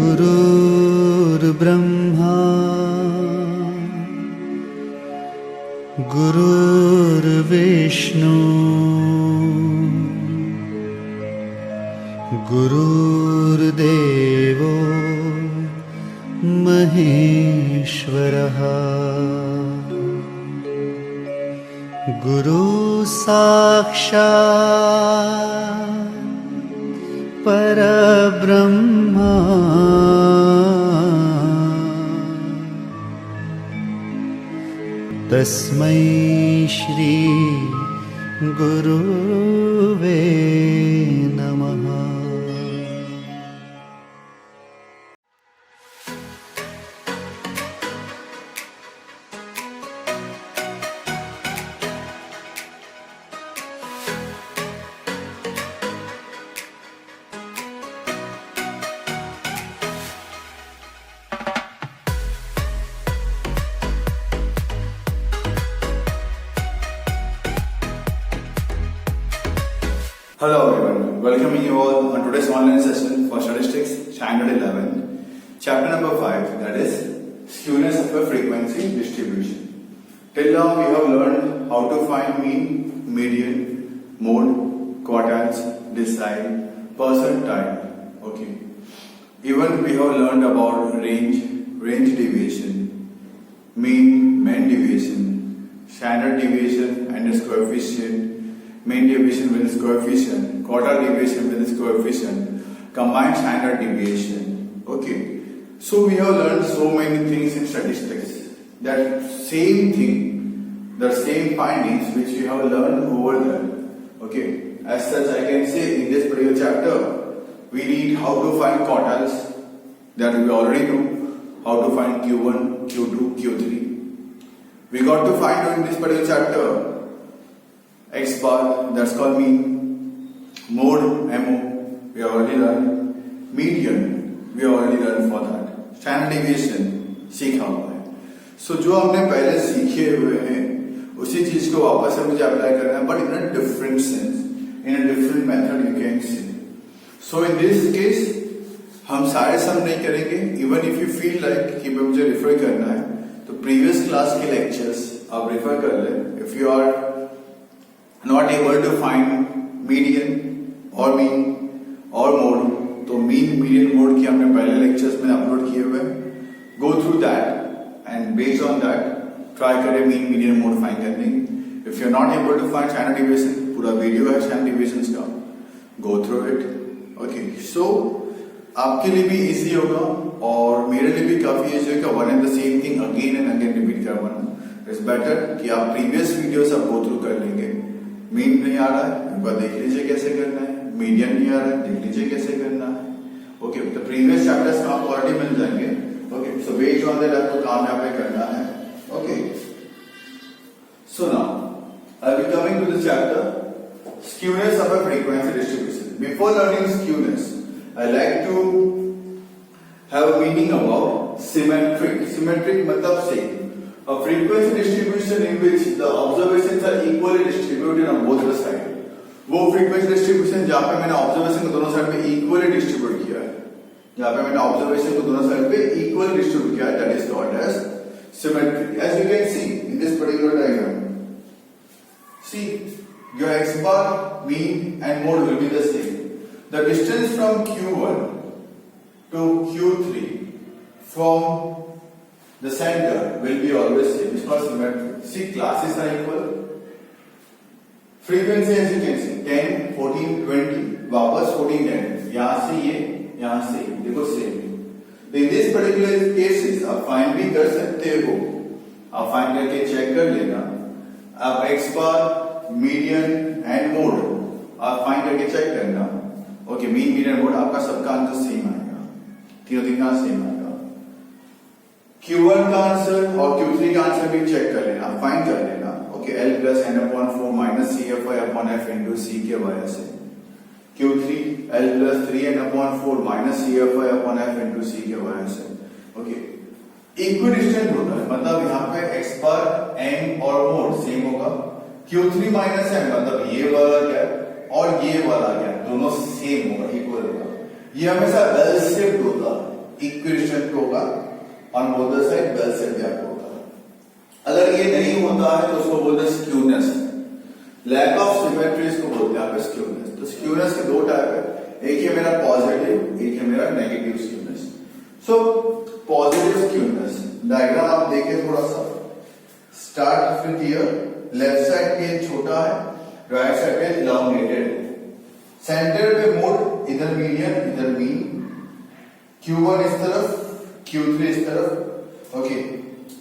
गुरुर्ब्रह्मा गुरुर्विष्णु गुरुर्देवो महेश्वरः गुरु साक्षात् परब्रह्मा तस्मै श्री गुरुवे नमः। Hello everyone, welcoming you all on today's online session for Statistics Standard 11, Chapter number 5, that is Skewness of a Frequency Distribution. Till now we have learned how to find mean, median, mode, quartiles, decile, percentile. Okay. Even we have learned about range deviation, mean deviation, standard deviation and its coefficient, mean deviation with its coefficient, quartile deviation with its coefficient, combined standard deviation. Okay. So we have learned so many things in statistics. That same thing, the same findings which we have learned over there. Okay. As such, I can say in this particular chapter, we need how to find quartiles, that we already know, how to find Q1, Q2, Q3. We got to find in this particular chapter X bar, that's called mean, mode, MO, we already learned, median, we already learned for that, standard deviation, सीखा हुआ है. So जो हमने पहले सीखे हुए हैं, उसी चीज को वापस से मुझे अप्लाई करना है, but in a different sense, in a different method you can see. So in this case, हम सारे सम नहीं करेंगे, even if you feel like कि मुझे refer करना है, तो previous class के lectures आप refer कर लें. If you are not able to find median or mean or mode, तो mean, median, mode की हमने पहले lectures में upload किए हुए. Go through that and based on that try करें mean, median, mode find करने. If you are not able to find standard deviation, पूरा video है standard deviations का, go through it. Okay, so आपके लिए भी easy होगा और मेरे लिए भी काफी easy होगा. One and the same thing again and again repeat करवाना. It's better कि आप previous videos आप go through कर लेंगे. मीन नहीं आ रहा है, एक बार देख लीजिए कैसे करना है. मीडियन नहीं आ रहा है, देख लीजिए कैसे करना है. ओके, तो प्रीवियस चैप्टर्स आपको ऑलरेडी मिल जाएंगे. Okay, so based on that आपको काम यहाँ पे करना है. Okay, so now I will coming to the chapter skewness of a frequency distribution. Before learning skewness, I like to have a meaning about symmetric. Symmetric मतलब same. A frequency distribution in which the observations are equally distributed on both the sides. वो frequency distribution जहाँ पे मैंने observation को दोनों side पे equally distribute किया है, जहाँ पे मैंने observation को दोनों साइड पे equally distribute किया है, that is called as symmetric. As you can see in this particular diagram, see your x bar, mean and mode will be the same. The distance from Q1 to Q3 from the center will be always same. It's called symmetric. See, classes are equal. Frequency as you can see 10, 14, 20. वापस 14, 10. यहाँ से ये, यहाँ से ये. देखो same. In this particular cases आप find भी कर सकते हो. आप find करके check कर लेना. आप x bar, median and mode आप find करके check करना. Okay, mean, median, mode आपका सबका आंसर same आएगा. तीनों का same आएगा. Q1 का आंसर और Q3 का आंसर भी चेक कर लेना, फाइंड कर लेना. Okay, L plus N upon 4 minus CFI upon F into C के वजह से. Q3 L plus 3N upon 4 minus CFI upon F into C के वजह से. ओके, इक्विडिस्टेंट होता है, मतलब यहाँ पे x बार M और मोड सेम होगा. Q3 माइनस M मतलब ये वाला गैप और ये वाला गैप दोनों सेम होगा, इक्वल होगा. ये हमेशा L शेप्ड होता है. इक्विडिस्टेंट होगा, on both the side well set gap होगा। अगर ये नहीं होता है तो उसको बोलते हैं स्क्यूनेस, लैक ऑफ सिमेट्री इसको बोलते हैं यहाँ पे स्क्यूनेस। तो स्क्यूनेस के दो टाइप है, एक है मेरा पॉजिटिव, एक है मेरा negative skewness. So positive skewness diagram आप देखें थोड़ा सा, start with here, left side पे छोटा है, राइट साइड पे इलांगेटेड, सेंटर पे मोड, इधर मीडियन इधर मीन, Q1 इस तरफ, Q3 इस तरफ। ओके,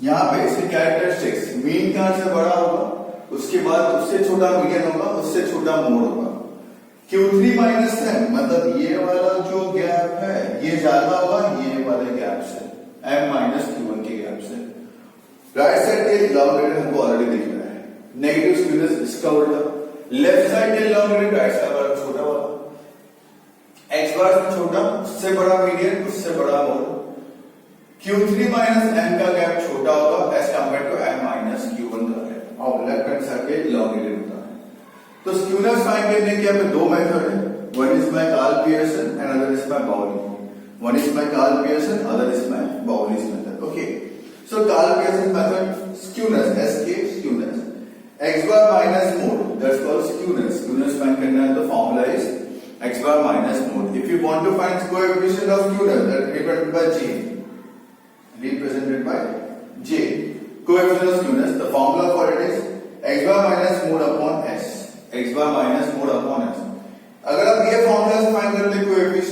यहाँ पे इसके कैरेक्टरिस्टिक्स, मीन कहां से बड़ा होगा, उसके बाद उससे छोटा मीडियन होगा, उससे छोटा मोड होगा। Q3 माइनस m मतलब ये वाला जो गैप है ये ज्यादा होगा ये वाले गैप से, m माइनस Q1 के गैप से। राइट साइड के इलांगेटेड हमको ऑलरेडी दिख रहा है। नेगेटिव स्क्यूनेस इसका उल्टा, लेफ्ट साइड के इलांगेटेड, राइट साइड वाला छोटा वाला, x बार से छोटा, उससे बड़ा मीडियन, उससे बड़ा मोड। Q3 माइनस m का गैप छोटा होगा as compare to m minus Q1 का गैप, और लेफ्ट हैंड साइड पे इलांगेटेड होता है। तो स्क्यूनेस फाइंड करने के यहाँ पे दो मेथड है, one is by Karl Pearson and other is by Bowley. One is by Karl Pearson, other is by Bowley's method. Okay, so Karl Pearson method skewness, SK skewness, x bar minus mode, that's called skewness. Skewness find करना है तो formula is x bar minus mode. If you want to find coefficient of skewness, that represented by J, represented by J, coefficient of skewness, the formula for it is x bar minus mode upon s, x bar minus mode upon s. अगर आप ये formula से find करते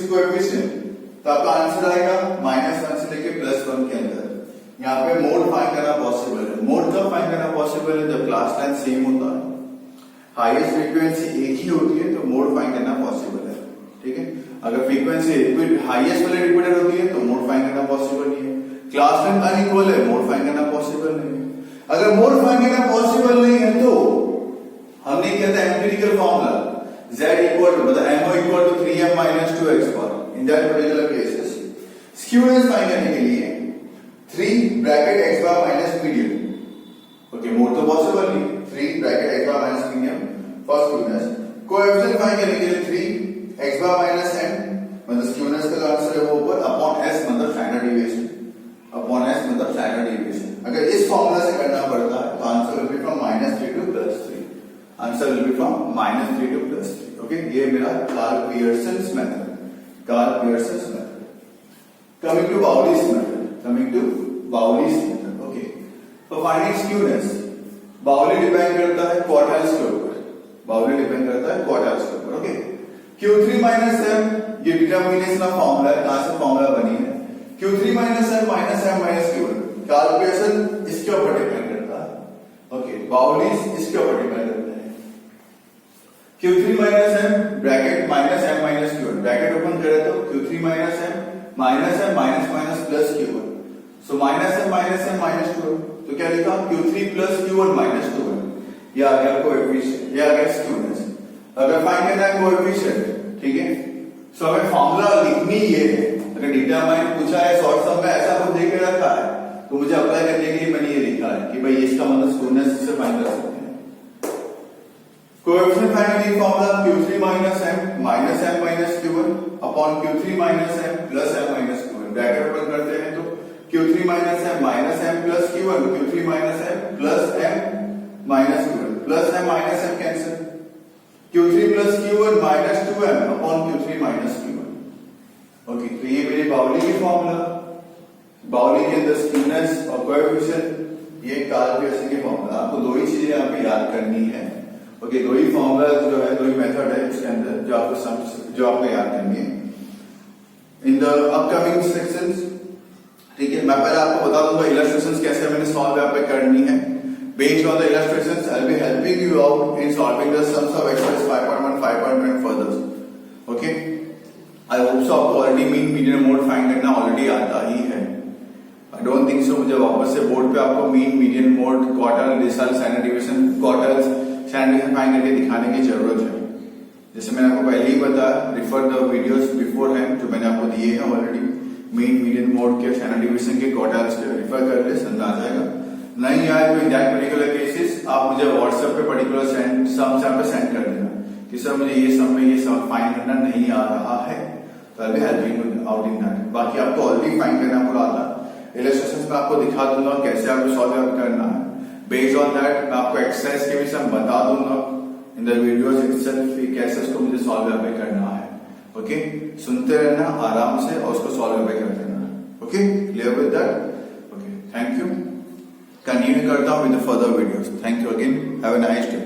coefficient तो आपका answer आएगा -1 से लेके +1 के अंदर। यहाँ पे मोड फाइंड करना पॉसिबल है। मोड कब फाइंड करना पॉसिबल है, जब क्लास लेंथ सेम होता है, हाईएस्ट फ्रीक्वेंसी एक ही होती है तो मोड फाइंड करना पॉसिबल है। ठीक है, अगर फ्रीक्वेंसी हाईएस्ट वाले रिपीटेड होती है तो मोड फाइंड करना पॉसिबल नहीं है। क्लास लेंथ अनइक्वल है, मोड फाइंड करना पॉसिबल नहीं है। अगर मोड फाइंड करना पॉसिबल नहीं है तो हमने किया था empirical formula z equal to मतलब mo equal to 3m minus 2x bar. In that particular cases skewness find करने के लिए 3 bracket x bar minus median, okay mode तो पॉसिबल नहीं, 3 bracket x bar minus median for skewness. Coefficient find करने के लिए 3 x bar minus m मतलब skewness का आंसर है वो ऊपर, अपॉन s मतलब स्टैंडर्ड डेविएशन, अपॉन s मतलब स्टैंडर्ड डेविएशन। अगर इस फॉर्मूला से करना पड़ता है तो answer will be from -3 to +3, answer will be from -3 to +3। Okay, ये मेरा Karl Pearson's method, Karl Pearson's method. Coming to Bowley's method, coming to Bowley's method. Okay, तो फाइंडिंग स्क्यूनेस, बाउली डिपेंड करता है क्वार्टाइल्स के ऊपर, बाउली depend करता है क्वार्टाइल्स के ऊपर। ओके, Q3 माइनस m ये डिटर्मिनेशन ऑफ फॉर्मूला है, कहां से फॉर्मूला बनी है, Q3 minus m minus m minus Q1। Karl Pearson इसके ऊपर डिपेंड करता है। ओके, बाउलीज इसके ऊपर डिपेंड करता है। Q3 minus m bracket minus m minus Q1, bracket open करें तो Q3 minus m minus minus plus Q1, so minus m minus Q1, तो क्या लिखा Q3 plus Q1 minus Q1, ये आ गया कोएफिशिएंट, ये आ गया स्क्यूनेस। अगर फाइंड करना है कोएफिशिएंट, ठीक है, सो हमें फॉर्मूला लिखनी ये है। अगर डिटरमाइन पूछा है शॉर्ट सम में ऐसा कुछ दे के रखा है तो मुझे अप्लाई करने के लिए मैंने ये लिखा है कि भाई इसका मतलब स्क्यूनेस से फाइंड कर सकते हैं। कोएफिशिएंट फाइंड करने का formula Q3 minus m minus Q1 upon Q3 minus m plus m minus Q1, bracket open करते हैं तो Q3 minus m plus Q1, Q3 minus m plus m minus Q1, plus m minus m cancel, Q3 plus Q1 minus 2m upon Q3 minus Q1। Okay, तो ये मेरे बाउली की formula, बाउली के अंदर स्क्यूनेस और कोएफिशिएंट, ये कार्ल पियर्सन के फॉर्मूला। आपको दो ही चीजें यहाँ पे याद करनी है। ओके, दो ही फॉर्मूला जो है, दो ही मेथड है इसके अंदर जो आपको याद करनी है इन द अपकमिंग सेक्शंस। ठीक है, मैं पहले आपको बता दूंगा इलस्ट्रेशंस कैसे मैंने सॉल्व यहाँ पे करनी है। Based on the illustrations I will be helping you out in solving the sums of exercise 5.1 5.2 and further. Okay, I hope so आपको already mean median mode find करना ऑलरेडी आता ही है। आई डोंट थिंक सो मुझे वापस से board पे आपको मीन मीडियन मोड क्वार्टाइल रेशल standard deviation quartiles standard deviation find करके दिखाने की जरूरत है। जैसे मैंने आपको पहले ही बताया, refer the videos before hand जो मैंने आपको दिए हैं ऑलरेडी, मीन मीडियन मोड के स्टैंडर्ड डेविएशन के क्वार्टाइल्स के रिफर कर ले, समझ आ जाएगा। नहीं आए तो इन दैट पर्टिकुलर केसेस आप मुझे व्हाट्सएप पे पर्टिकुलर सम पे सेंड कर देना कि सर मुझे ये सम में ये सम फाइंड करना नहीं आ रहा है, तो आई will be helping out in that. बाकी आपको ऑलरेडी फाइंड करना पूरा आता है, इलस्ट्रेशंस में आपको दिखा दूंगा कैसे आपको सॉल्व करना है। बेस्ड ऑन दैट मैं आपको एक्सरसाइज के भी सब बता दूंगा इन द वीडियोस इटसेल्फ कि कैसे उसको मुझे सॉल्व करना है। ओके, सुनते रहना आराम से और उसको सॉल्व करते रहना। Okay, clear with that? Okay, thank you. Continue करता हूँ with the further videos. Thank you again, have a nice day.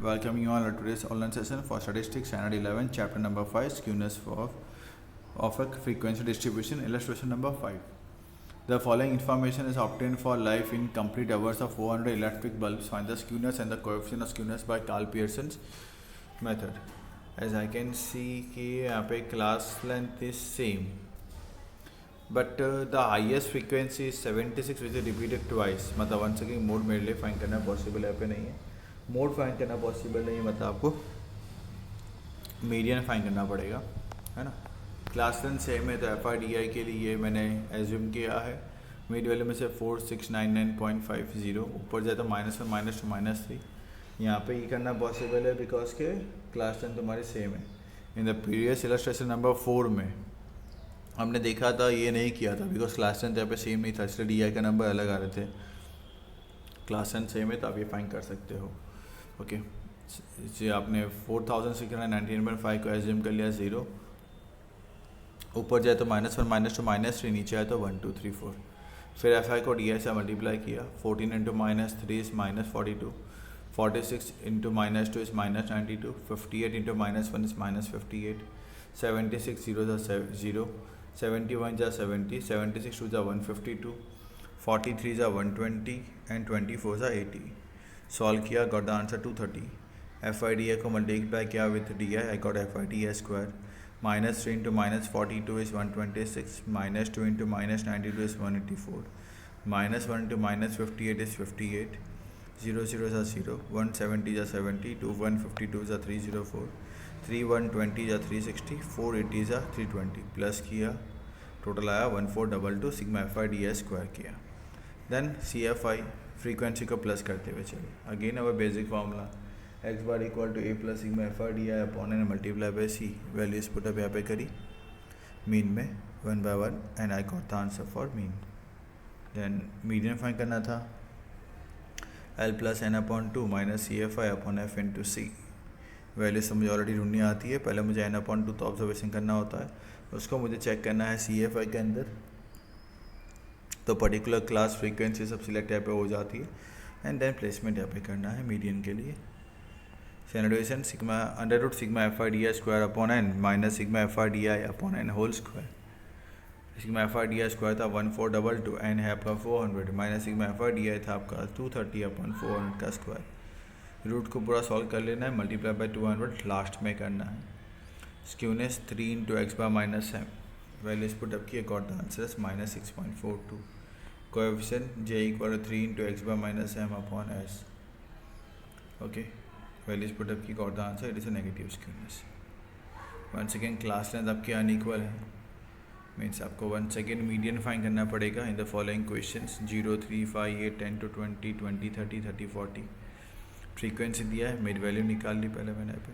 Welcome you all to today's online session for statistics standard 11 chapter number 5 skewness of a frequency distribution. Illustration number 5. The following information is obtained for life in complete hours of 400 electric bulbs. Find the skewness and the coefficient of skewness by Carl Pearson's method. As I can see कि यहाँ पे class length is same but the highest frequency is 76 which is repeated twice. मतलब once again mode मेरे लिए find करना possible यहाँ पे नहीं है, मोड फाइंड करना पॉसिबल नहीं है, मतलब आपको मीडियन फाइंड करना पड़ेगा, है ना। क्लास लेंथ सेम है तो FRDI के लिए मैंने एज्यूम किया है मिड वैल्यू में से 4699.50, ऊपर जाए तो -1 -2 -3। यहाँ पे ये करना पॉसिबल है बिकॉज के क्लास लेंथ तुम्हारी सेम है। In the previous illustration number 4 में हमने देखा था ये नहीं किया था बिकॉज क्लास लेंथ यहाँ पे सेम नहीं था, इसलिए DI का नंबर अलग आ रहे थे। क्लास लेंथ सेम है तो आप ये फाइंड कर सकते हो। ओके, जी आपने 4699.5 को एज्यूम कर लिया 0, ऊपर जाए तो -1 -2 -3, नीचे आए तो 1 2 3 4। फिर FI को DI से मल्टीप्लाई किया, 14 × -3 is -42, 46 × -2 is -92, 58 × -1 is -58, 76 0 0, 71 70, 76 2 152, 43 120 and 24 80। Solve किया, गॉट द आंसर 230। FIDI को मल्टीप्लाई किया with DI, I got FIDI square. -3 × -42 is 126, -2 × -92 is 184, -1 × -58 is 58, 0 0 0, 170 70, 2 152 304, 3 120 360, 4 80 320। Plus किया, टोटल आया 1422, सिग्मा FIDI स्क्वायर किया। देन CFI फ्रीक्वेंसी को प्लस करते हुए चले, again our basic formula x bar equal to a plus sigma FIDI upon n multiply by c। Values put up यहाँ पे करी मीन में 1 by 1 and I got the answer for mean. Then median find करना था, l plus n upon 2 minus CFI upon f into सी। Values तो मुझे already ढूंढनी आती है, पहले मुझे n अपॉन 2 तो ऑब्जर्वेशन करना होता है, उसको मुझे चेक करना है CFI के अंदर, तो पर्टिकुलर क्लास फ्रीक्वेंसी सब सिलेक्ट यहाँ पे हो जाती है एंड देन प्लेसमेंट यहाँ पे करना है मीडियन के लिए। Standardization sigma under root sigma FIDI square upon n minus sigma FIDI upon n whole square. Sigma FIDI square था 1422, n है आपका 400, माइनस सिग्मा FIDI था आपका 230 अपॉन 400 का स्क्वायर। रूट को पूरा सॉल्व कर लेना है, मल्टीप्लाई बाय 200 लास्ट में करना है। Skewness 3 × x bar minus m, values put up किए, got the answer -6.42। Coefficient j equal 3 × x bar minus m upon s। Okay, values put up की, got the answer, it is a negative skewness. One second class length आपकी unequal है, means आपको one second median find करना पड़ेगा in the following questions 0 3 5 8 10 to 20 20 30 30 40। Frequency दिया है, mid value निकाल ली पहले मैंने पे।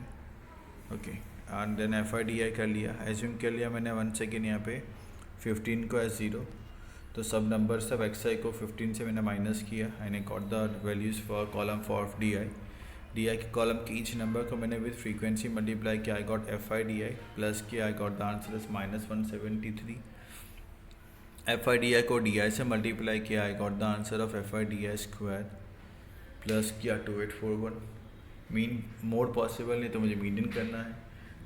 ओके, एंड देन FIDI कर लिया, एज्यूम कर लिया मैंने वन सेकेंड यहाँ पे 15 को एज 0, तो सब नंबर सब XI को 15 से मैंने माइनस किया and I got the values for column for DI के कॉलम के ईच नंबर को मैंने विद फ्रीक्वेंसी मल्टीप्लाई किया, आई गॉट FIDI प्लस किया, I got the answer is -173। FIDI को DI से मल्टीप्लाई किया, I got the answer of FIDI square, plus किया 2841। मीन मोड पॉसिबल नहीं तो मुझे मीडियन करना है,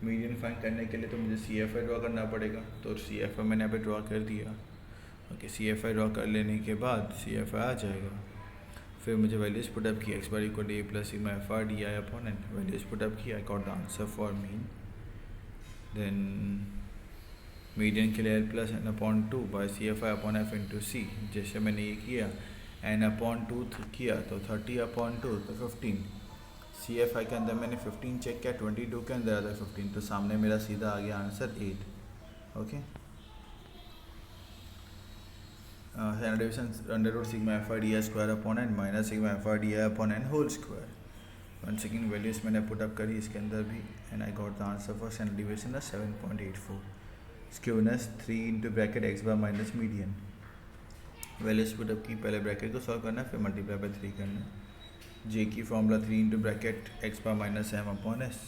मीडियन फाइंड करने के लिए तो मुझे CFI ड्रॉ करना पड़ेगा, तो CFI मैंने यहाँ पे ड्रॉ कर दिया। ओके, CFI ड्रॉ कर लेने के बाद CFI आ जाएगा, फिर मुझे वैल्यूज पुटअप किया, x bar equal to a plus sigma FIDI upon n, values put up किया, I got the answer for mean. Then median के लिए l plus n upon 2 by CFI upon f into C. जैसे मैंने ये किया n upon 2 किया तो 30 upon 2 तो 15। CFI के अंदर मैंने 15 चेक किया, 22 के अंदर आता है 15, तो सामने मेरा सीधा आ गया answer 8। Okay, under root sigma FIDI square upon n minus sigma FIDI upon n whole square. One second values मैंने पुट अप करी इसके अंदर भी and I got the answer for standard deviation 7.84. Skewness 3 into bracket x bar minus median. Values put up की, पहले bracket को solve करना है फिर मल्टीप्लाई बाय 3 करना है. जे की formula 3 into bracket x bar minus M upon S.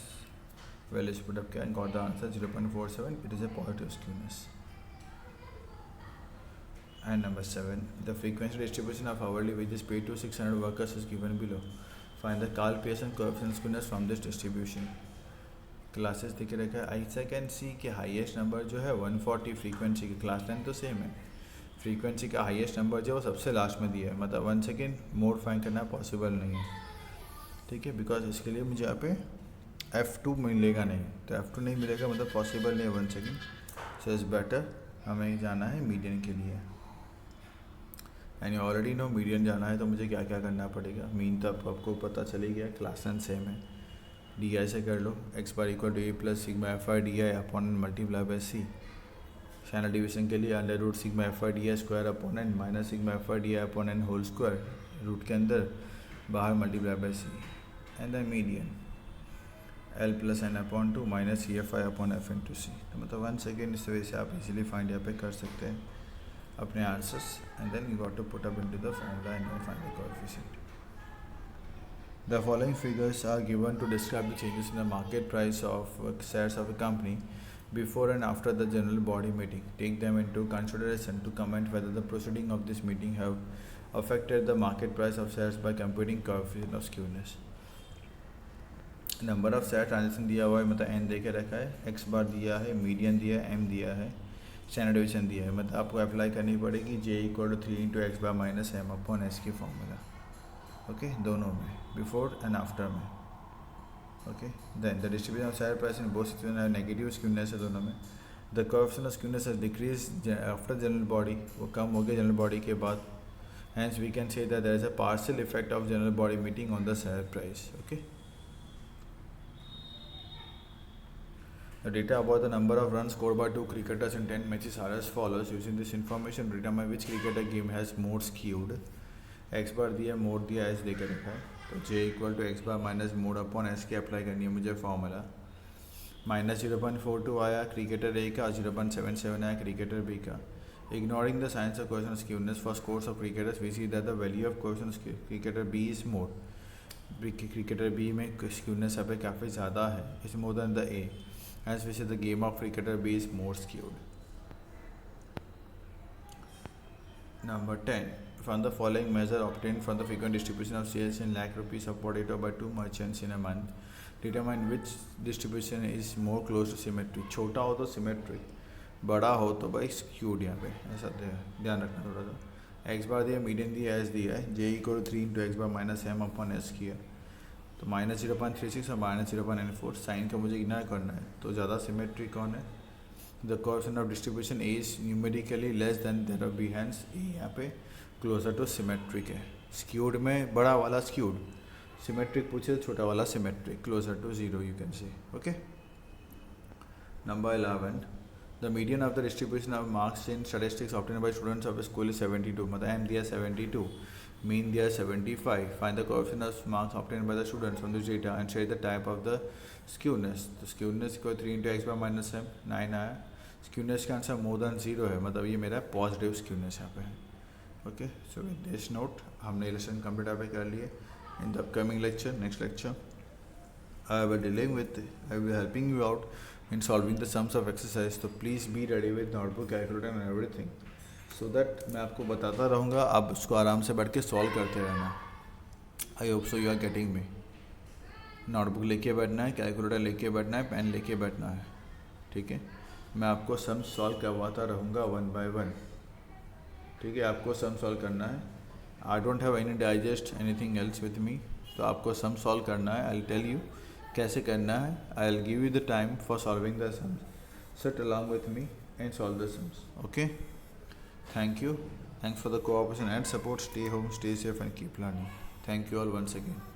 Values put up किया and got the answer 0.47. It is a positive skewness. And number 7, the frequency distribution of hourly wages paid to 600 workers is given below. Find the Karl Pearson coefficient skewness from this distribution. Classes दिख रखा है. ऐसा can see कि highest number जो है 140 frequency की class length तो same है. फ्रीक्वेंसी का हाईएस्ट नंबर जो है वो सबसे लास्ट में दिया है, मतलब 1 सेकेंड मोड फाइंड करना पॉसिबल नहीं है. ठीक है, बिकॉज इसके लिए मुझे यहाँ पे F2 मिलेगा नहीं, तो F2 नहीं मिलेगा मतलब पॉसिबल नहीं है 1 सेकेंड. सो इज़ बेटर हमें जाना है मीडियन के लिए. And you already know median जाना है तो मुझे क्या क्या करना पड़ेगा. मीन तो आपको पता चली गया, क्लास लेंथ सेम है. डी आई से कर लो, x bar equal to A plus sigma F I D I upon multiply by C. Standard division के लिए under root sigma F I D I square upon N minus sigma F I D I upon N whole square, root के अंदर बाहर multiply by C. And the median L plus N upon 2 minus C F I upon F into C. तो मतलब 1 second इस वजह से आप easily find यहाँ पे कर सकते हैं अपने answers. And then you got to put up into the formula and you find the coefficient. The following figures are given to describe the changes in the market price of shares of a company before and after the general body meeting. Take them into consideration to comment whether the proceeding of this meeting have affected the market price of shares by computing coefficient of skewness. Number of share transaction दिया हुआ है, मतलब N दे के रखा है, x bar दिया है, median दिया है, एम दिया है, स्टैंडर्ड डिवीजन दिया है. मतलब आपको अप्लाई करनी पड़ेगी J equal to 3 into x bar minus M upon S की फॉर्मूला. ओके, दोनों में, बिफोर एंड आफ्टर में. Okay, then the distribution of share price in both situation negative skewness है दोनों में. The coefficient of skewness has decrease after general body, वो कम हो गया जनरल बॉडी के बाद. Hence we can say that there is a partial effect of general body meeting on the share price. Okay, the data about the number of runs scored by 2 cricketers in 10 matches are as follows. Using this information determine which cricketer game has more skewed. X bar दिया, mode दिया, S दे के रखा है, तो J equal to x bar minus mode upon S की apply करनी है मुझे फॉर्मूला. माइनस 0.42 आया क्रिकेटर ए का, 0.77 आया क्रिकेटर बी का. Ignoring the science of question skewness for scores of cricketers we see that the value of question cricketer B is more. Cricketer B में skewness यहाँ पे काफ़ी ज़्यादा है, is more than the A. As we say, the game of cricketer B is more skewed. Number 10. From the following measure obtained from the frequent distribution of shares in lakh rupees of potato by 2 merchants in a month, determine which distribution is more close to symmetry. छोटा हो तो symmetry, बड़ा हो तो भाई skewed. यहाँ पे ऐसा ध्यान रखना थोड़ा सा. एक्स बार दिया, मीडियन दिया, एस दिया है, J equal to 3 into x bar minus M upon S किया, तो माइनस 0.36 और माइनस 0.94. साइन का मुझे इग्नोर करना है, तो ज़्यादा सिमेट्री कौन है. The coefficient of distribution A is numerically less than that of B, hence A यहाँ पे क्लोजर टू सिमेट्रिक है. स्क्यूड में बड़ा वाला स्क्यूड, सिमेट्रिक पूछे तो छोटा वाला symmetric, closer to 0 you can say. Okay, number 11. The median of the distribution of marks in statistics obtained by students of school is 72. मतलब एम दिया 72, mean they are 75. Find the coefficient of marks obtained by the students from this data and share the type of the skewness. तो skewness को 3 into x by minus m 9 आया. skewness का answer more than 0 है, मतलब ये मेरा positive skewness यहाँ पे है. Okay, so with this note हमने लेसन कंप्लीट यहाँ पे कर लिए. In the upcoming lecture, next lecture, I will be helping you out in solving the sums of exercise. तो please be ready with notebook, calculator and everything, so that मैं आपको बताता रहूँगा, आप उसको आराम से बैठ के सॉल्व करते रहना. I hope so you are getting me. Notebook लेके बैठना है, कैलकुलेटर लेके बैठना है, पेन लेके बैठना है. ठीक है, मैं आपको सम सॉल्व करवाता रहूँगा 1 by 1. ठीक है, आपको सम सॉल्व करना है. I don't have any digest anything else with me, तो आपको सम सॉल्व करना है. आई टेल यू कैसे करना है. I will give you the time for solving the sums. Sit along with me and solve the sums. Okay, thank you. Thanks for the cooperation and support. Stay home, stay safe and keep learning. Thank you all once again.